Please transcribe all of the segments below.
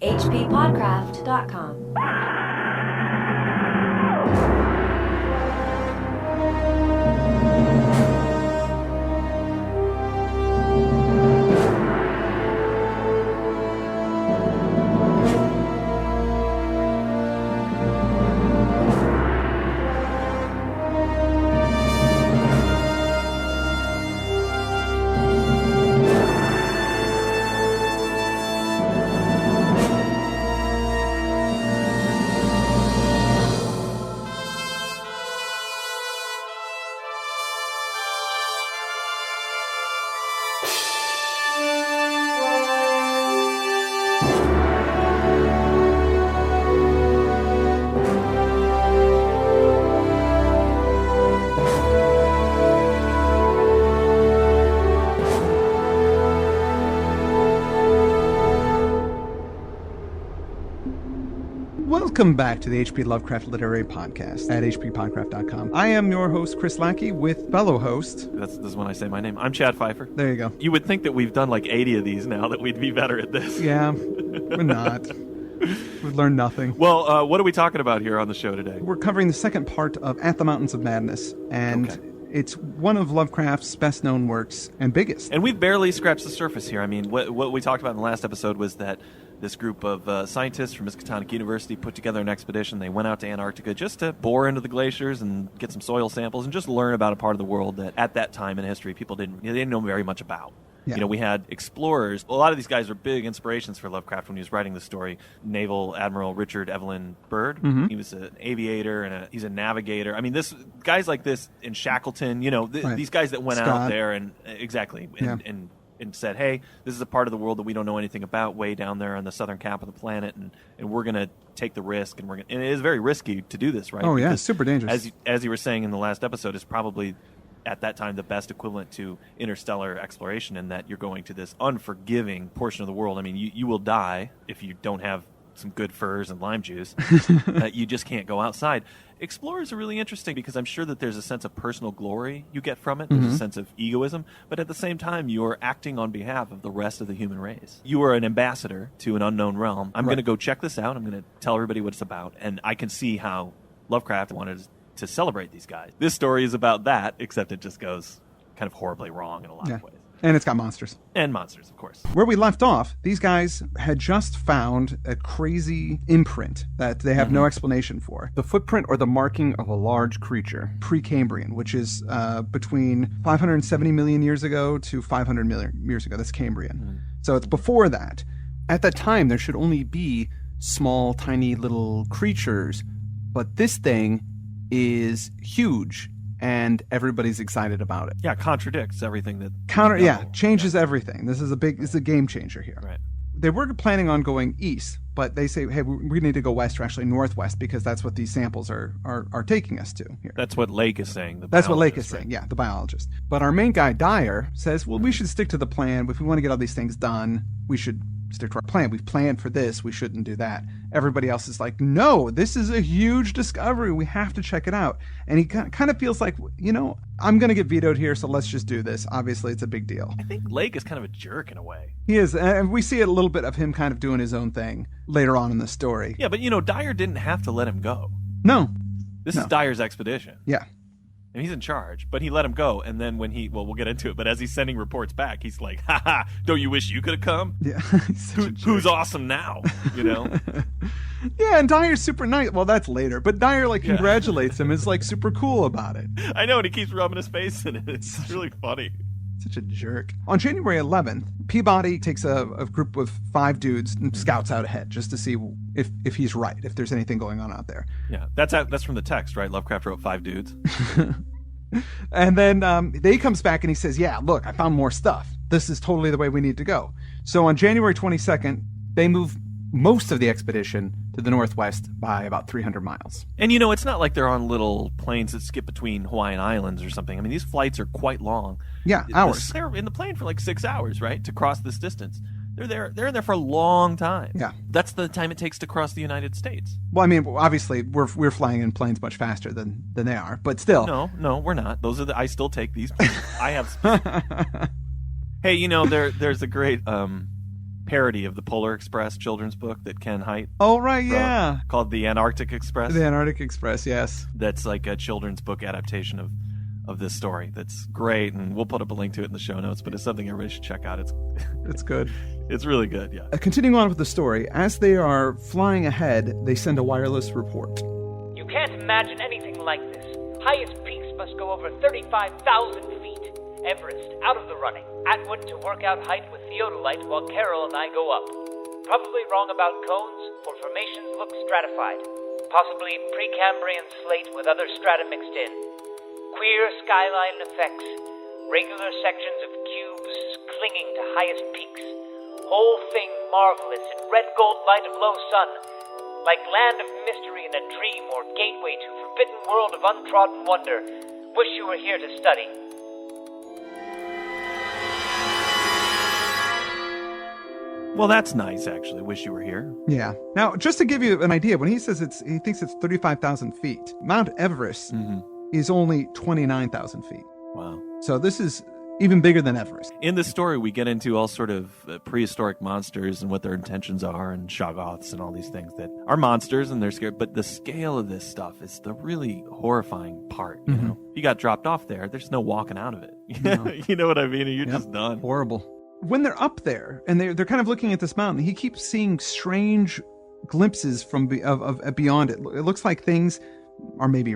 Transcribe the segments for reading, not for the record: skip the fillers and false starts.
HPPodcraft.com. Welcome back to the HP Lovecraft Literary Podcast at HPPodcraft.com. I am your host, Chris Lackey, with fellow host. This is when I say my name. I'm Chad Fifer. There you go. You would think that we've done like 80 of these now, that we'd be better at this. Yeah, we're not. We've learned nothing. Well, what are we talking about here on the show today? We're covering the second part of At the Mountains of Madness, and it's one of Lovecraft's best-known works and biggest. And we've barely scratched the surface here. I mean, what we talked about in the last episode was that this group of scientists from Miskatonic University put together an expedition. They went out to Antarctica just to bore into the glaciers and get some soil samples and just learn about a part of the world that at that time in history people didn't know very much about. Yeah. You know, we had explorers. A lot of these guys were big inspirations for Lovecraft when he was writing the story. Naval Admiral Richard Evelyn Byrd. Mm-hmm. He was an aviator and he's a navigator. I mean, guys like this in Shackleton, these guys that went out there and and said, hey, this is a part of the world that we don't know anything about, way down there on the southern cap of the planet, and we're going to take the risk, and it is very risky to do this, right? Oh, yeah, it's super dangerous. As you were saying in the last episode, is probably at that time the best equivalent to interstellar exploration, in that you're going to this unforgiving portion of the world. I mean, you will die if you don't have some good furs and lime juice. You just can't go outside. Explorers are really interesting because I'm sure that there's a sense of personal glory you get from it. There's a sense of egoism, but at the same time, you're acting on behalf of the rest of the human race. You are an ambassador to an unknown realm. I'm going to go check this out. I'm going to tell everybody what it's about, and I can see how Lovecraft wanted to celebrate these guys. This story is about that, except it just goes kind of horribly wrong in a lot of ways. And it's got monsters. And monsters, of course. Where we left off, these guys had just found a crazy imprint that they have no explanation for. The footprint or the marking of a large creature, pre-cambrian, which is between 570 million years ago to 500 million years ago. That's Cambrian. So it's before that. At that time, there should only be small, tiny little creatures. But this thing is huge. And everybody's excited about it. Yeah, contradicts everything that... Changes everything. This is a game changer here. Right. They were planning on going east, but they say, hey, we need to go west, or actually northwest, because that's what these samples are taking us to here. That's what Lake is saying. That's what Lake is saying, yeah, the biologist. But our main guy, Dyer, says, well, we should stick to the plan. If we want to get all these things done, we should stick to our plan. We've planned for this. We shouldn't do that. Everybody else is like, no, this is a huge discovery. We have to check it out. And he kind of feels like, I'm going to get vetoed here, so let's just do this. Obviously, it's a big deal. I think Lake is kind of a jerk in a way. He is. And we see a little bit of him kind of doing his own thing later on in the story. Yeah, but, Dyer didn't have to let him go. No. This is Dyer's expedition. Yeah. And he's in charge, but he let him go. And then when we'll get into it, but as he's sending reports back, he's like, ha, don't you wish you could have come? Yeah. Who's awesome now, Yeah, and Dyer's super nice. Well, that's later. But Dyer, congratulates him, is, super cool about it. I know, and he keeps rubbing his face in it. It's really funny. Such a jerk. On January 11th, Peabody takes a group of 5 dudes and scouts out ahead just to see if he's right, if there's anything going on out there. Yeah, that's from the text, right? Lovecraft wrote 5 dudes. And then he comes back and he says, yeah, look, I found more stuff. This is totally the way we need to go. So on January 22nd, they move most of the expedition to the northwest by about 300 miles. And it's not like they're on little planes that skip between Hawaiian Islands or something. I mean, these flights are quite long. Yeah, hours. They're in the plane for 6 hours, right, to cross this distance. They're in there for a long time. Yeah. That's the time it takes to cross the United States. Well, I mean, obviously, we're flying in planes much faster than they are, but still. No, we're not. I still take these planes. I have... Hey, there's a great parody of the Polar Express children's book that Ken Hite Oh, right, wrote, yeah. called The Antarctic Express. The Antarctic Express, yes. That's like a children's book adaptation of this story. That's great, and we'll put up a link to it in the show notes, but it's something everybody should check out. It's good. It's really good, yeah. Continuing on with the story, as they are flying ahead, they send a wireless report. You can't imagine anything like this. Highest peaks must go over 35,000 feet. Everest, out of the running. Atwood to work out height with theodolite while Carol and I go up. Probably wrong about cones, for formations look stratified. Possibly pre-cambrian slate with other strata mixed in. Queer skyline effects. Regular sections of cubes clinging to highest peaks. Whole thing marvelous in red gold light of low sun. Like land of mystery in a dream or gateway to forbidden world of untrodden wonder. Wish you were here to study. Well, that's nice, actually. Wish you were here. Yeah. Now, just to give you an idea, when he says he thinks it's 35,000 feet, Mount Everest is only 29,000 feet. Wow. So this is even bigger than Everest. In this story, we get into all sort of prehistoric monsters and what their intentions are, and Shoggoths and all these things that are monsters and they're scared. But the scale of this stuff is the really horrifying part. You know, if you got dropped off there, there's no walking out of it. No. You know what I mean? You're just done. Horrible. When they're up there and they're kind of looking at this mountain, he keeps seeing strange glimpses from beyond it. It looks like things are maybe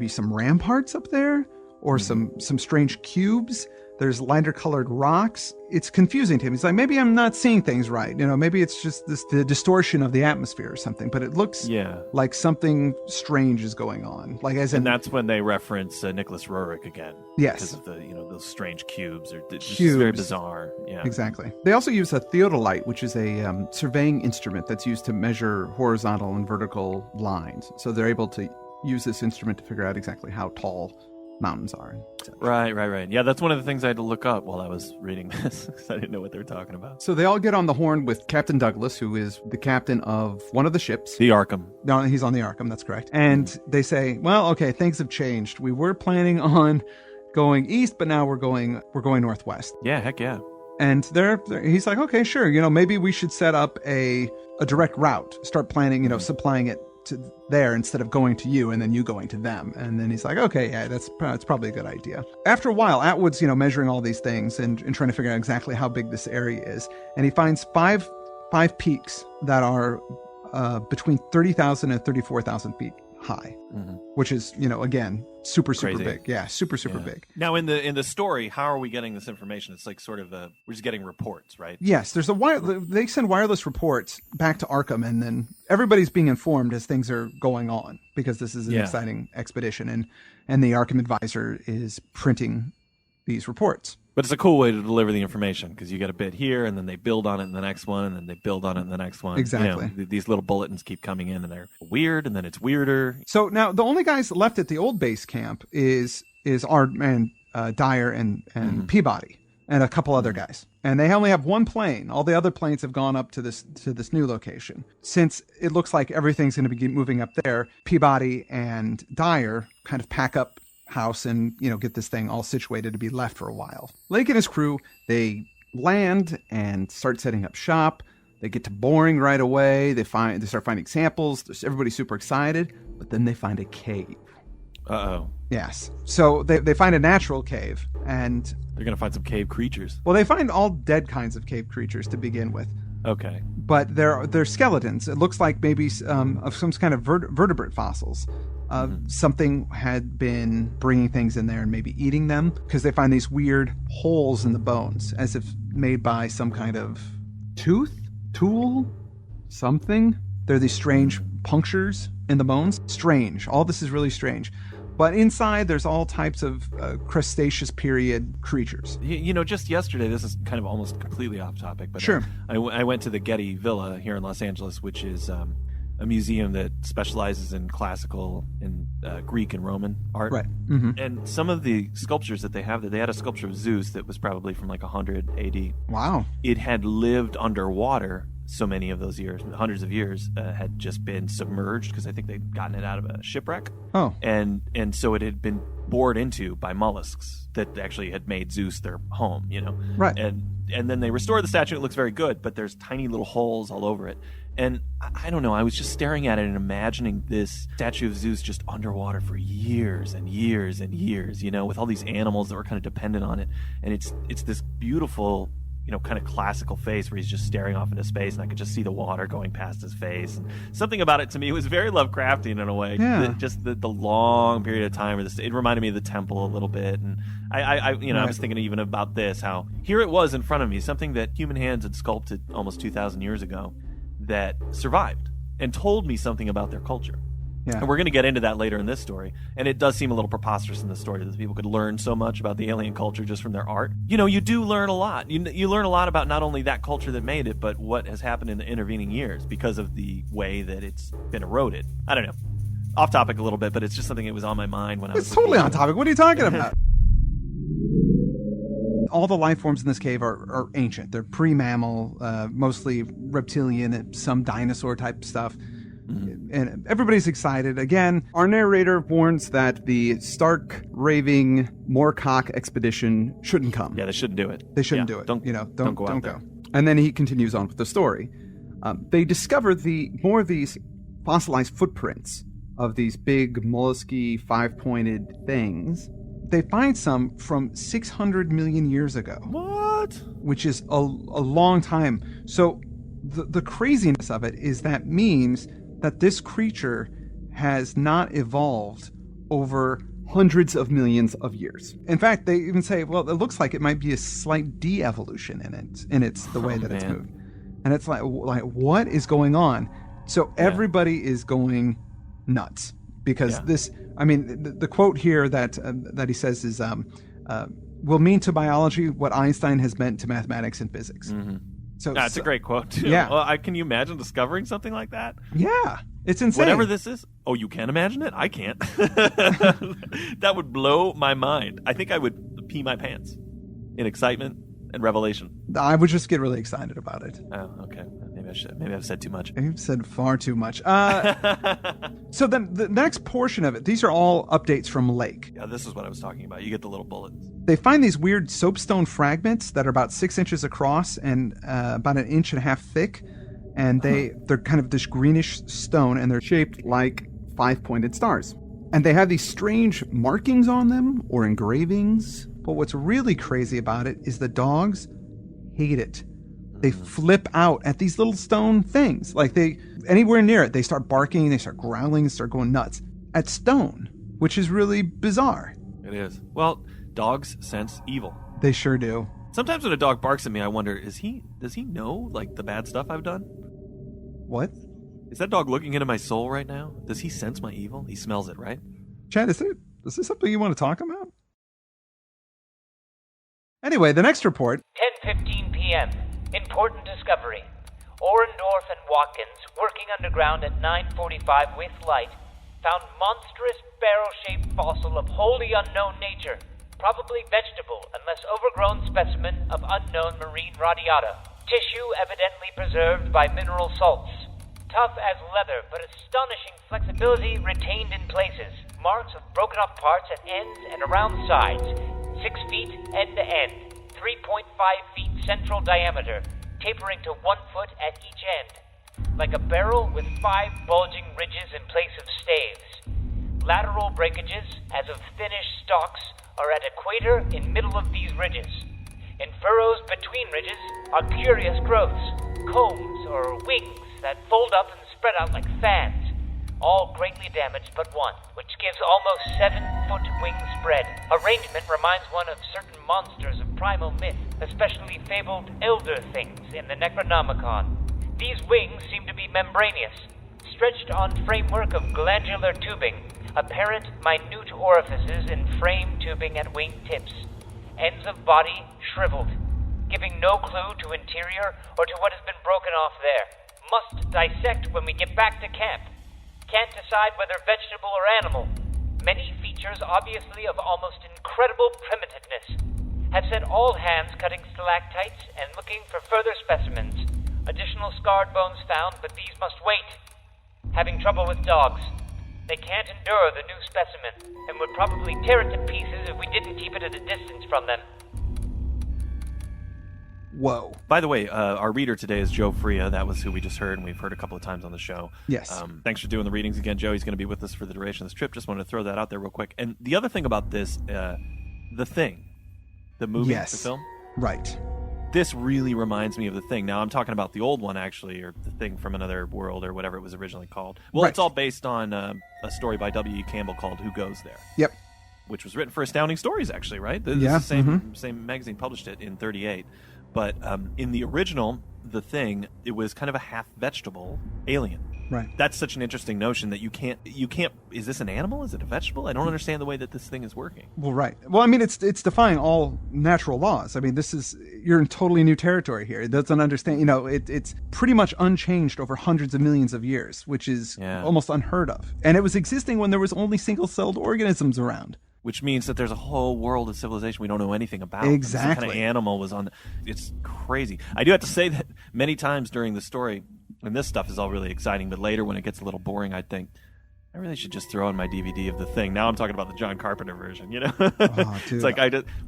some ramparts up there, or some strange cubes. There's lighter colored rocks. It's confusing to him. He's like, maybe I'm not seeing things right. You know, maybe it's just the distortion of the atmosphere or something. But it looks like something strange is going on. Like and that's when they reference Nicholas Roerich again. Yes, because of the those strange cubes or just cubes. Very bizarre. Yeah, exactly. They also use a theodolite, which is a surveying instrument that's used to measure horizontal and vertical lines. So they're able to use this instrument to figure out exactly how tall mountains are. Right. Yeah, that's one of the things I had to look up while I was reading this because I didn't know what they were talking about. So they all get on the horn with Captain Douglas, who is the captain of one of the ships. The Arkham. No, he's on the Arkham, that's correct. And they say, well, okay, things have changed. We were planning on going east, but now we're going northwest. Yeah, heck yeah. And he's like, okay, sure. Maybe we should set up a direct route, start planning, supplying it to there instead of going to you and then you going to them. And then he's like, okay, yeah, that's probably a good idea. After a while, Atwood's, measuring all these things and trying to figure out exactly how big this area is. And he finds five peaks that are between 30,000 and 34,000 feet high, which is, again, super Crazy. Big. Yeah, super big. Now, in the story, how are we getting this information? It's like sort of we're just getting reports, right? Yes, they send wireless reports back to Arkham, and then everybody's being informed as things are going on because this is an exciting expedition, and the Arkham advisor is printing these reports. But it's a cool way to deliver the information because you get a bit here, and then they build on it in the next one, and then they build on it in the next one. Exactly. These little bulletins keep coming in, and they're weird, and then it's weirder. So now the only guys left at the old base camp is Art and Dyer and Peabody and a couple other guys, and they only have one plane. All the other planes have gone up to this new location. Since it looks like everything's going to be moving up there, Peabody and Dyer kind of pack up house and get this thing all situated to be left for a while. Lake and his crew, they land and start setting up shop. They get to boring right away. They start finding samples. Everybody's super excited, but then they find a cave. Uh-oh. Yes. So they find a natural cave, and they're gonna find some cave creatures. Well, they find all dead kinds of cave creatures to begin with. Okay. But they're skeletons. It looks like maybe of some kind of vertebrate fossils. Something had been bringing things in there and maybe eating them, because they find these weird holes in the bones as if made by some kind of tool, something. There are these strange punctures in the bones. Strange. All this is really strange. But inside, there's all types of Cretaceous period creatures. Just yesterday, this is kind of almost completely off topic, but sure. I went to the Getty Villa here in Los Angeles, which is a museum that specializes in classical and Greek and Roman art. Right. And some of the sculptures that they have, they had a sculpture of Zeus that was probably from like 100 AD. Wow. It had lived underwater so many of those years, hundreds of years, had just been submerged because I think they'd gotten it out of a shipwreck. Oh. And so it had been bored into by mollusks that actually had made Zeus their home, Right. And and then they restore the statue. It looks very good, but there's tiny little holes all over it. And I don't know, I was just staring at it and imagining this statue of Zeus just underwater for years and years and years, with all these animals that were kind of dependent on it. And it's this beautiful, kind of classical face where he's just staring off into space, and I could just see the water going past his face. And something about it to me was very Lovecraftian in a way. Yeah. Just the long period of time where it reminded me of the temple a little bit. And I was thinking even about this, how here it was in front of me, something that human hands had sculpted almost 2,000 years ago that survived and told me something about their culture. Yeah. And we're going to get into that later in this story. And it does seem a little preposterous in the story that people could learn so much about the alien culture just from their art. You do learn a lot. You learn a lot about not only that culture that made it, but what has happened in the intervening years because of the way that it's been eroded. I don't know. Off topic a little bit, but it's just something that was on my mind when I was... It's totally on topic. What are you talking about? All the life forms in this cave are ancient. They're pre-mammal, mostly reptilian, some dinosaur type stuff. Mm-hmm. And everybody's excited. Again, our narrator warns that the stark, raving Moorcock expedition shouldn't come. Yeah, they shouldn't do it. They shouldn't do it. Don't go out there. And then he continues on with the story. They discover more of these fossilized footprints of these big mollusky five-pointed things. They find some from 600 million years ago. What? Which is a long time. So the craziness of it is that means that this creature has not evolved over hundreds of millions of years. In fact, they even say, well, it looks like it might be a slight de-evolution in it's the way that it's moved. And it's like what is going on? So everybody is going nuts because the quote here that he says is, will mean to biology what Einstein has meant to mathematics and physics. Mm-hmm. So that's a great quote, too. Yeah. Well, can you imagine discovering something like that? Yeah. It's insane. Whatever this is. Oh, you can imagine it? I can't. That would blow my mind. I think I would pee my pants in excitement and revelation. I would just get really excited about it. Oh, okay. Maybe I've said too much. You've said far too much. So then the next portion of it, these are all updates from Lake. Yeah, this is what I was talking about. You get the little bullets. They find these weird soapstone fragments that are about 6 inches across and about 1.5 inches thick. And they're kind of this greenish stone, and they're shaped like 5-pointed stars. And they have these strange markings on them or engravings. But what's really crazy about it is the dogs hate it. They flip out at these little stone things. Like anywhere near it, they start barking, they start growling, start going nuts at stone, which is really bizarre. It is. Well, dogs sense evil. They sure do. Sometimes when a dog barks at me, I wonder, does he know like the bad stuff I've done? What? Is that dog looking into my soul right now? Does he sense my evil? He smells it, right? Chad, is this something you want to talk about? Anyway, the next report. 10:15 p.m. Important discovery. Orendorff and Watkins, working underground at 9:45 with light, found monstrous barrel-shaped fossil of wholly unknown nature, probably vegetable unless overgrown specimen of unknown marine radiata. Tissue evidently preserved by mineral salts. Tough as leather, but astonishing flexibility retained in places. Marks of broken off parts at ends and around sides. 6 feet end to end. 3.5 feet central diameter, tapering to 1 foot at each end. Like a barrel with 5 bulging ridges in place of staves. Lateral breakages, as of finished stalks, are at equator in middle of these ridges. In furrows between ridges are curious growths, combs or wings that fold up and spread out like fans, all greatly damaged but one, which gives almost 7-foot wing spread. Arrangement reminds one of certain monsters of primal myth, especially fabled elder things in the Necronomicon. These wings seem to be membranous, stretched on framework of glandular tubing, apparent minute orifices in frame tubing at wing tips. Ends of body shriveled, giving no clue to interior or to what has been broken off there. Must dissect when we get back to camp. Can't decide whether vegetable or animal. Many features obviously of almost incredible primitiveness. Have sent all hands cutting stalactites and looking for further specimens. Additional scarred bones found, but these must wait. Having trouble with dogs. They can't endure the new specimen, and would probably tear it to pieces if we didn't keep it at a distance from them. whoa. By the way, our reader today is Joe Fria. That was who we just heard, and we've heard a couple of times on the show. Yes. Thanks for doing the readings again, Joe. He's going to be with us for the duration of this trip. Just wanted to throw that out there real quick. And the other thing about this, The Thing, the movie, yes. the film. Right. This really reminds me of The Thing. Now, I'm talking about the old one, actually, or The Thing from Another World, or whatever it was originally called. Well, right. It's all based on a story by W.E. Campbell called Who Goes There? Yep. Which was written for Astounding Stories, actually, right? This yeah. is the same magazine published it in 1938. But in the original, The Thing, it was kind of a half-vegetable alien. Right. That's such an interesting notion that you can't. Is this an animal? Is it a vegetable? I don't understand the way that this thing is working. Well, right. Well, I mean, it's defying all natural laws. I mean, you're in totally new territory here. It doesn't understand. It's pretty much unchanged over hundreds of millions of years, which is almost unheard of. And it was existing when there was only single-celled organisms around. Which means that there's a whole world of civilization we don't know anything about. Exactly. Some kind of animal was on. It's crazy. I do have to say that many times during the story. And this stuff is all really exciting, but later when it gets a little boring, I think I really should just throw in my DVD of The Thing. Now I'm talking about the John Carpenter version, Oh, dude. It's like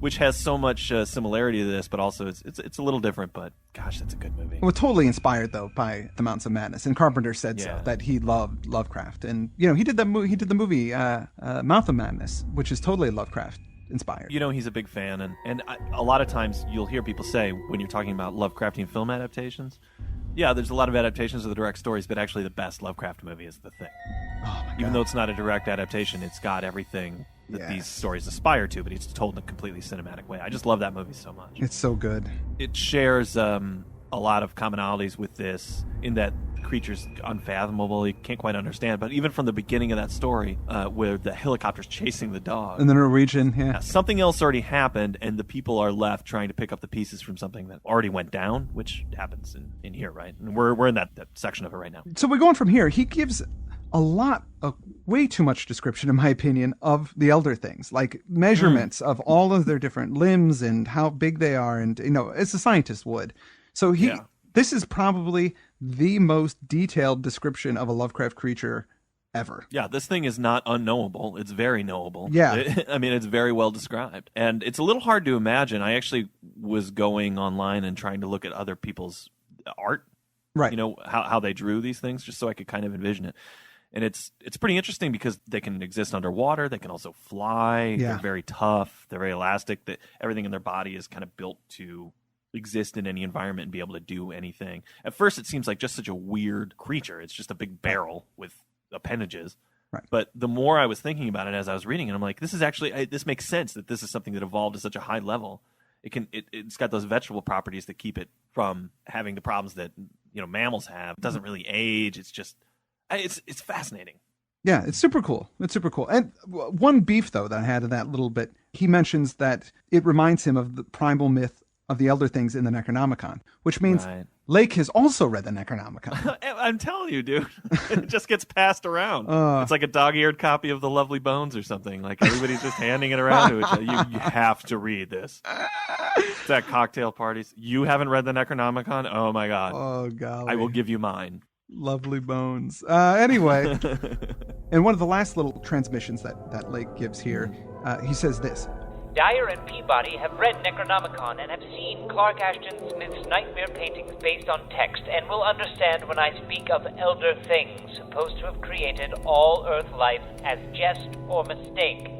which has so much similarity to this, but also it's a little different. But gosh, that's a good movie. Well, totally inspired though by The Mountains of Madness, and Carpenter said so, that he loved Lovecraft, and he did the movie Mouth of Madness, which is totally Lovecraft inspired. He's a big fan, and a lot of times you'll hear people say when you're talking about Lovecraftian film adaptations. Yeah, there's a lot of adaptations of the direct stories, but actually the best Lovecraft movie is The Thing. Oh my God. Even though it's not a direct adaptation, it's got everything that these stories aspire to, but it's told in a completely cinematic way. I just love that movie so much. It's so good. It shares a lot of commonalities with this in that the creature's unfathomable. You can't quite understand. But even from the beginning of that story, where the helicopter's chasing the dog. In the Norwegian, something else already happened, and the people are left trying to pick up the pieces from something that already went down, which happens in here, right? And we're in that section of it right now. So we're going from here. He gives way too much description, in my opinion, of the elder things, like measurements of all of their different limbs and how big they are, and as a scientist would. So this is probably the most detailed description of a Lovecraft creature ever. Yeah, this thing is not unknowable. It's very knowable. Yeah. I mean, it's very well described. And it's a little hard to imagine. I actually was going online and trying to look at other people's art. Right. How they drew these things, just so I could kind of envision it. And it's pretty interesting because they can exist underwater. They can also fly. Yeah. They're very tough. They're very elastic. Everything in their body is kind of built to exist in any environment and be able to do anything. At first, it seems like just such a weird creature. It's just a big barrel with appendages. Right. But the more I was thinking about it as I was reading it, I'm like, this makes sense that this is something that evolved to such a high level. It's got those vegetable properties that keep it from having the problems that mammals have. It doesn't really age. It's just it's fascinating. Yeah, it's super cool. And one beef though that I had in that little bit, he mentions that it reminds him of the primal myth of the elder things in the Necronomicon, which means Lake has also read the Necronomicon. I'm telling you, dude. It just gets passed around. It's like a dog-eared copy of The Lovely Bones or something. Like everybody's just handing it around to each other. You have to read this. It's at cocktail parties. You haven't read the Necronomicon? Oh, my God. Oh, golly. I will give you mine. Lovely Bones. Anyway, and one of the last little transmissions that Lake gives here, he says this. Dyer and Peabody have read Necronomicon and have seen Clark Ashton Smith's nightmare paintings based on text, and will understand when I speak of elder things supposed to have created all Earth life as jest or mistake.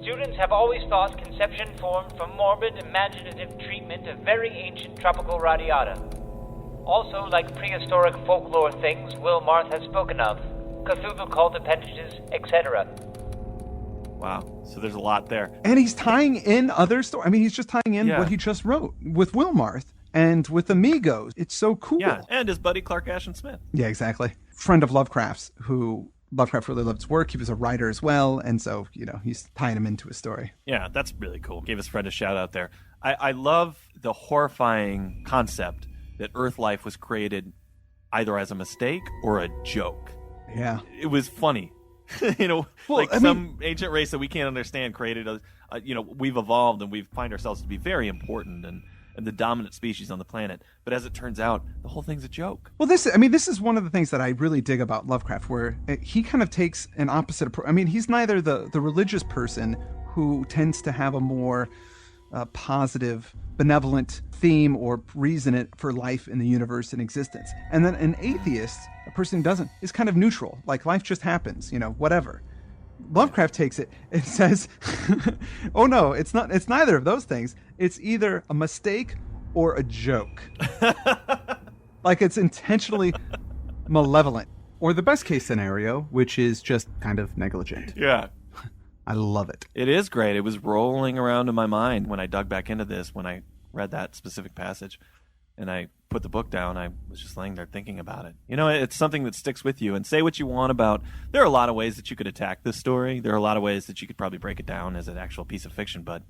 Students have always thought conception formed from morbid, imaginative treatment of very ancient tropical radiata. Also, like prehistoric folklore things Will Marth has spoken of, Cthulhu cult appendages, etc. Wow. So there's a lot there. And he's tying in other stories. I mean, he's just tying in what he just wrote with Wilmarth and with Amigos. It's so cool. Yeah, and his buddy Clark Ashton Smith. Yeah, exactly. Friend of Lovecraft's, who Lovecraft really loved his work. He was a writer as well. And so, he's tying him into his story. Yeah, that's really cool. Gave his friend a shout out there. I love the horrifying concept that Earth life was created either as a mistake or a joke. Yeah. It was funny. Some ancient race that we can't understand created we've evolved and we find ourselves to be very important and the dominant species on the planet. But as it turns out, the whole thing's a joke. Well, this is one of the things that I really dig about Lovecraft, where he kind of takes an opposite approach. I mean, he's neither the religious person who tends to have a more positive, benevolent theme or reason for life in the universe and existence. And then an atheist, a person who doesn't, is kind of neutral. Like life just happens, whatever. Lovecraft takes it and says, oh no, it's not. It's neither of those things. It's either a mistake or a joke. Like it's intentionally malevolent. Or the best case scenario, which is just kind of negligent. Yeah. I love it. It is great. It was rolling around in my mind when I dug back into this, when I read that specific passage and I put the book down. I was just laying there thinking about it. It's something that sticks with you. And say what you want about, there are a lot of ways that you could attack this story. There are a lot of ways that you could probably break it down as an actual piece of fiction. But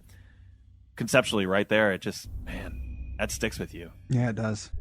conceptually right there, it just, man, that sticks with you. Yeah, it does.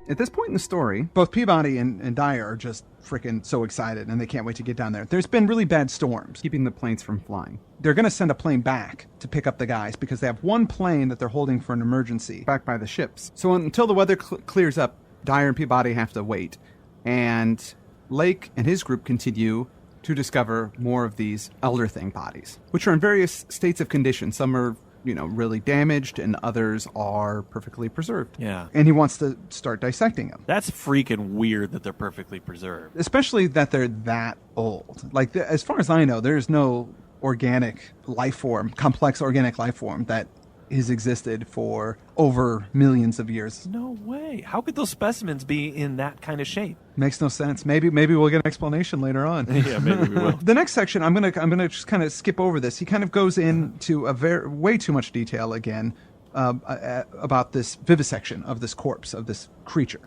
At this point in the story, both Peabody and Dyer are just freaking so excited, and they can't wait to get down there. There's been really bad storms, keeping the planes from flying. They're going to send a plane back to pick up the guys because they have one plane that they're holding for an emergency back by the ships. So until the weather clears up, Dyer and Peabody have to wait. And Lake and his group continue to discover more of these elder thing bodies, which are in various states of condition. Some are really damaged, and others are perfectly preserved. Yeah. And he wants to start dissecting them. That's freaking weird that they're perfectly preserved. Especially that they're that old. Like, as far as I know, there's no organic life form, complex organic life form that has existed for over millions of years. No way. How could those specimens be in that kind of shape? Makes no sense. Maybe we'll get an explanation later on. Yeah, maybe we will. The next section, I'm gonna just kind of skip over this. He kind of goes into way too much detail again about this vivisection of this corpse, of this creature,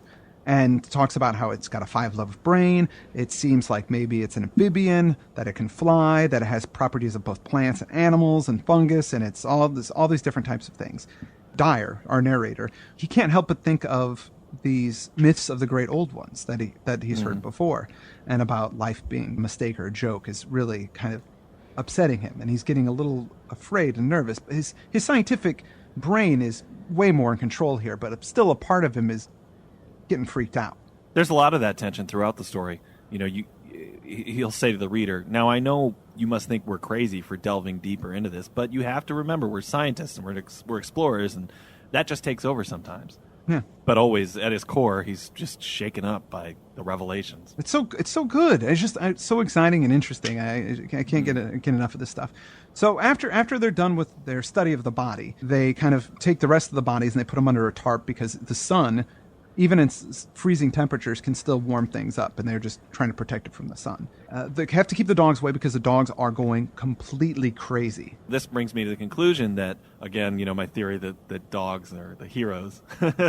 and talks about how it's got a 5-lobed brain. It seems like maybe it's an amphibian, that it can fly, that it has properties of both plants and animals and fungus, and it's all these different types of things. Dyer, our narrator, he can't help but think of these myths of the great old ones that he's heard before, and about life being a mistake or a joke is really kind of upsetting him, and he's getting a little afraid and nervous. But his scientific brain is way more in control here, but still a part of him is getting freaked out. There's a lot of that tension throughout the story. He'll say to the reader, now I know you must think we're crazy for delving deeper into this, but you have to remember we're scientists and we're explorers, and that just takes over sometimes. Yeah. But always at his core, he's just shaken up by the revelations. It's so good. It's so exciting and interesting. I can't get enough of this stuff. So after they're done with their study of the body, they kind of take the rest of the bodies and they put them under a tarp because the sun, even in freezing temperatures, can still warm things up, and they're just trying to protect it from the sun. They have to keep the dogs away because the dogs are going completely crazy. This brings me to the conclusion that, again, my theory that dogs are the heroes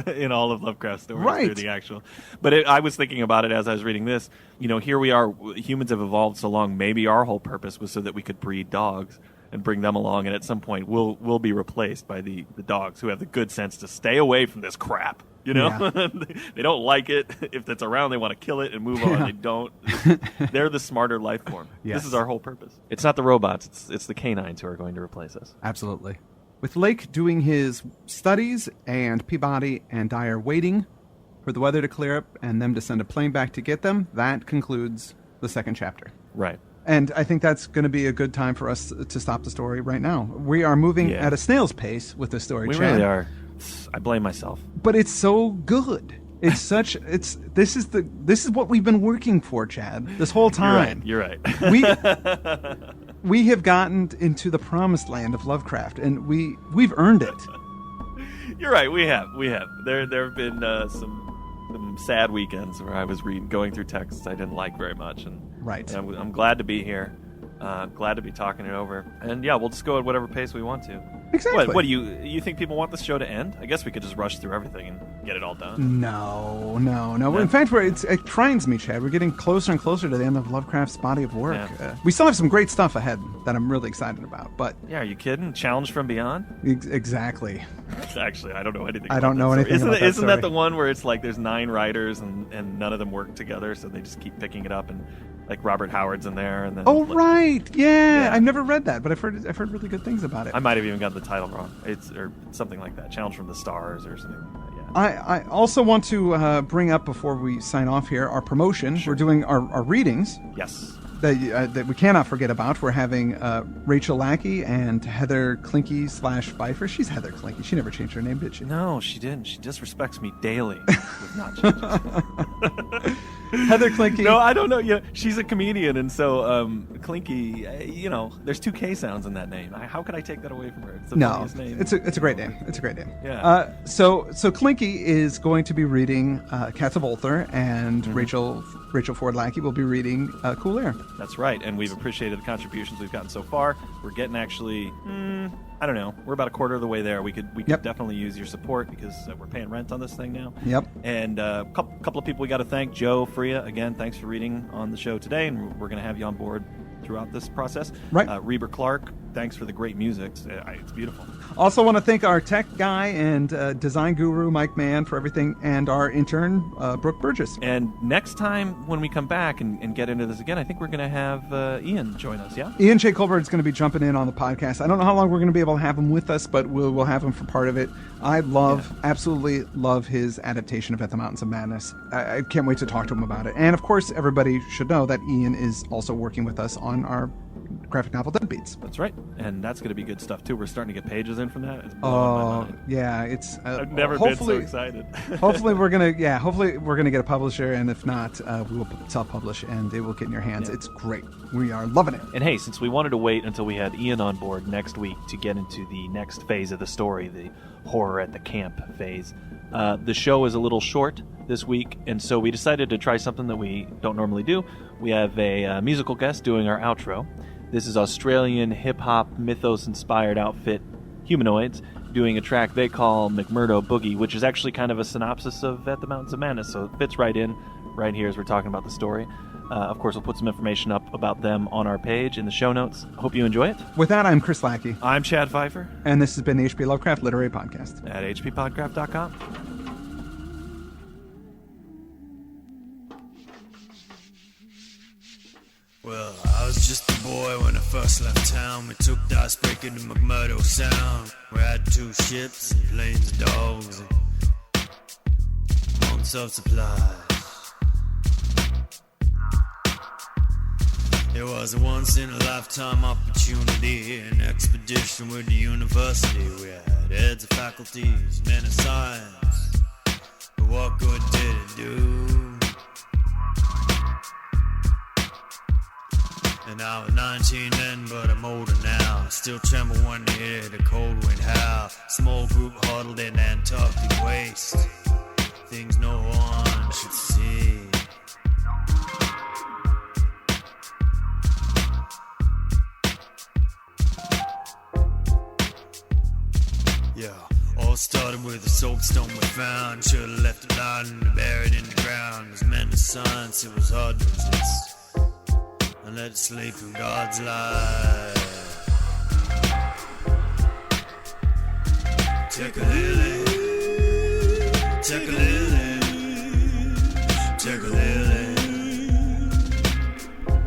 in all of Lovecraft stories. Right. They're the actual. But I was thinking about it as I was reading this. Here we are, humans have evolved so long, maybe our whole purpose was so that we could breed dogs and bring them along, and at some point we'll be replaced by the dogs who have the good sense to stay away from this crap. Yeah. They don't like it. If it's around, they want to kill it and move on. Yeah. They don't. They're the smarter life form. Yes. This is our whole purpose. It's not the robots. It's the canines who are going to replace us. Absolutely. With Lake doing his studies and Peabody and Dyer waiting for the weather to clear up and them to send a plane back to get them, that concludes the second chapter. Right. And I think that's going to be a good time for us to stop the story right now. We are moving at a snail's pace with this story, We Chad. really are. I blame myself. But it's so good. This is what we've been working for, Chad, this whole time. You're right. We have gotten into the promised land of Lovecraft, and we've earned it. You're right. We have. There have been some sad weekends where I was going through texts I didn't like very much, and right. And I'm glad to be here. Glad to be talking it over. And yeah, we'll just go at whatever pace we want to. Exactly. What do you think people want this show to end? I guess we could just rush through everything and get it all done. No. In fact, it grinds me, Chad. We're getting closer and closer to the end of Lovecraft's body of work. Yeah. We still have some great stuff ahead that I'm really excited about. But yeah, are you kidding? Challenge from Beyond? Exactly. Actually, I don't know anything. I don't know anything about that Isn't that the one where it's like there's 9 writers and none of them work together, so they just keep picking it up, and like Robert Howard's in there, and then right, yeah. I've never read that, but I've heard really good things about it. I might have even got the title wrong. Or something like that. Challenge from the Stars or something like that. Yeah. I also want to bring up before we sign off here our promotion. Sure. We're doing our readings. Yes. that we cannot forget about. We're having Rachel Lackey and Heather Klinke / Fifer. She's Heather Klinke. She never changed her name, did she? No, she didn't. She disrespects me daily with not changing. Heather Klinke. No, I don't know. Yeah, she's a comedian, and so Klinke. There's 2 K sounds in that name. How could I take that away from her? It's the funniest name. It's a great name. It's a great name. Yeah. So Klinke is going to be reading Cats of Ulthar, and Rachel Ford Lackey will be reading Cool Air. That's right, and we've appreciated the contributions we've gotten so far. We're getting actually, I don't know, we're about a quarter of the way there. We could definitely use your support because we're paying rent on this thing now. Yep. And a couple of people we got to thank. Joe Fria, again, thanks for reading on the show today, and we're going to have you on board throughout this process. Right. Reber Clark, thanks for the great music. It's beautiful. Also want to thank our tech guy and design guru, Mike Mann, for everything, and our intern, Brooke Burgess. And next time when we come back and get into this again, I think we're going to have Ian join us, yeah? Ian J. Colbert is going to be jumping in on the podcast. I don't know how long we're going to be able to have him with us, but we'll have him for part of it. I absolutely love his adaptation of At the Mountains of Madness. I can't wait to talk to him about it. And, of course, everybody should know that Ian is also working with us on our graphic novel Deadbeats. That's right, and that's going to be good stuff too. We're starting to get pages in from that. Yeah, it's. I've never been so excited. hopefully we're gonna get a publisher, and if not, we will self-publish, and it will get in your hands. Yeah. It's great. We are loving it. And hey, since we wanted to wait until we had Ian on board next week to get into the next phase of the story, the horror at the camp phase, the show is a little short this week, and so we decided to try something that we don't normally do. We have a musical guest doing our outro. This is Australian hip-hop mythos-inspired outfit Humanoids doing a track they call McMurdo Boogie, which is actually kind of a synopsis of At the Mountains of Madness, so it fits right in right here as we're talking about the story. Of course, we'll put some information up about them on our page in the show notes. Hope you enjoy it. With that, I'm Chris Lackey. I'm Chad Fifer. And this has been the HP Lovecraft Literary Podcast. At HPPodcraft.com. Well, I was just a boy when I first left town. We took the icebreaker to McMurdo Sound. We had 2 ships and planes and dogs and months of supplies. It was a once-in-a-lifetime opportunity, an expedition with the university. We had heads of faculties, men of science, but what good did it do? And I was 19 then, but I'm older now. Still tremble when I hear the cold wind howl. Small group huddled in Antarctic waste. Things no one should see. Yeah, all started with a soapstone we found. Should've left it lying and buried in the ground. It was meant to science, it was hard to resist. And let it sleep in God's light. Take a lily, take a lily, take a lily.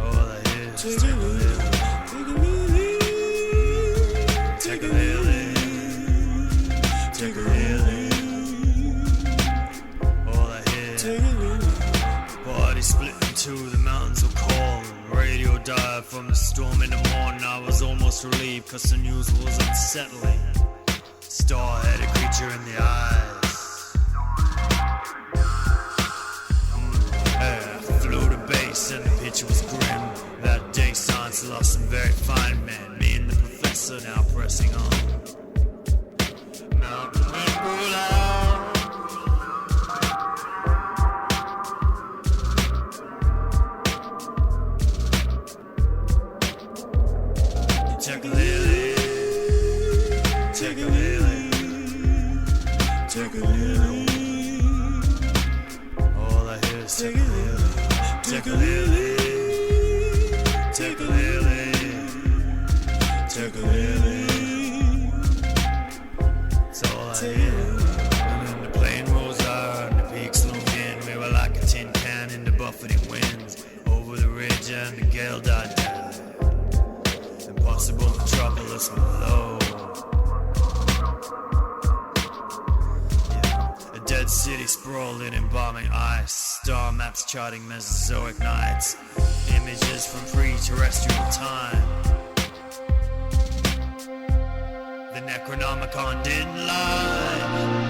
All I hear is take a lily, take a lily, take a lily. All I hear is take a lily. Body split in 2, the mountains will call. Radio died from the storm in the morning. I was almost relieved cause the news was unsettling. Star-headed creature in the eyes. I flew to base and the picture was grim. That day science lost some very fine men. Me and the professor now pressing on. Mountain wind blew loud. Take a lily, take a lily, take a lily. All I hear is take a lily, take a lily, take a lily, take a lily. farming ice, star maps charting Mesozoic nights, images from pre-terrestrial time. The Necronomicon didn't lie.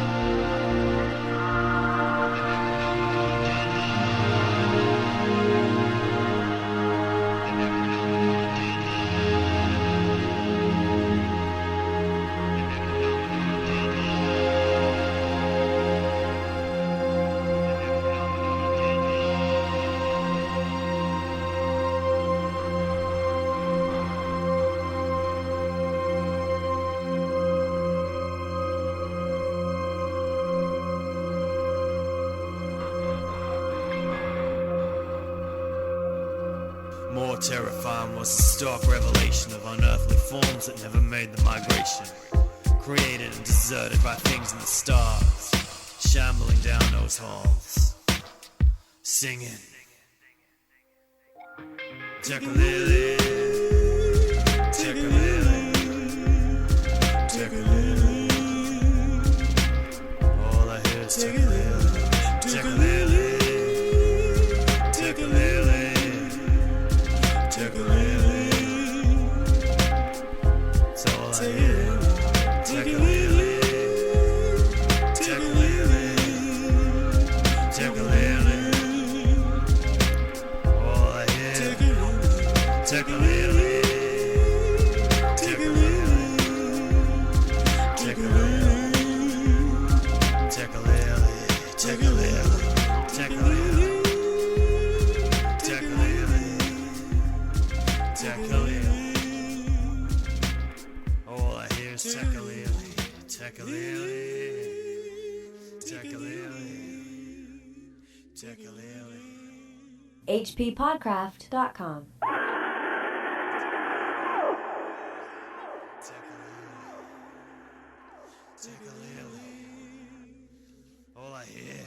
More terrifying was the stark revelation of unearthly forms that never made the migration, created and deserted by things in the stars, shambling down those halls, singing. Tekalili, tekalili, tekalili. All I hear is tekalili, tekalili, tekalili. Tekalili, it's all I hear. Tekalili, tekalili, tekalili, all I hear. Tekalili, tekalili, tekalili, tekalili, tekalili, tekalili. All I hear is tekalili, tekalili, tekalili, tekalili. HPPodcraft.com. Tekalili. All I hear.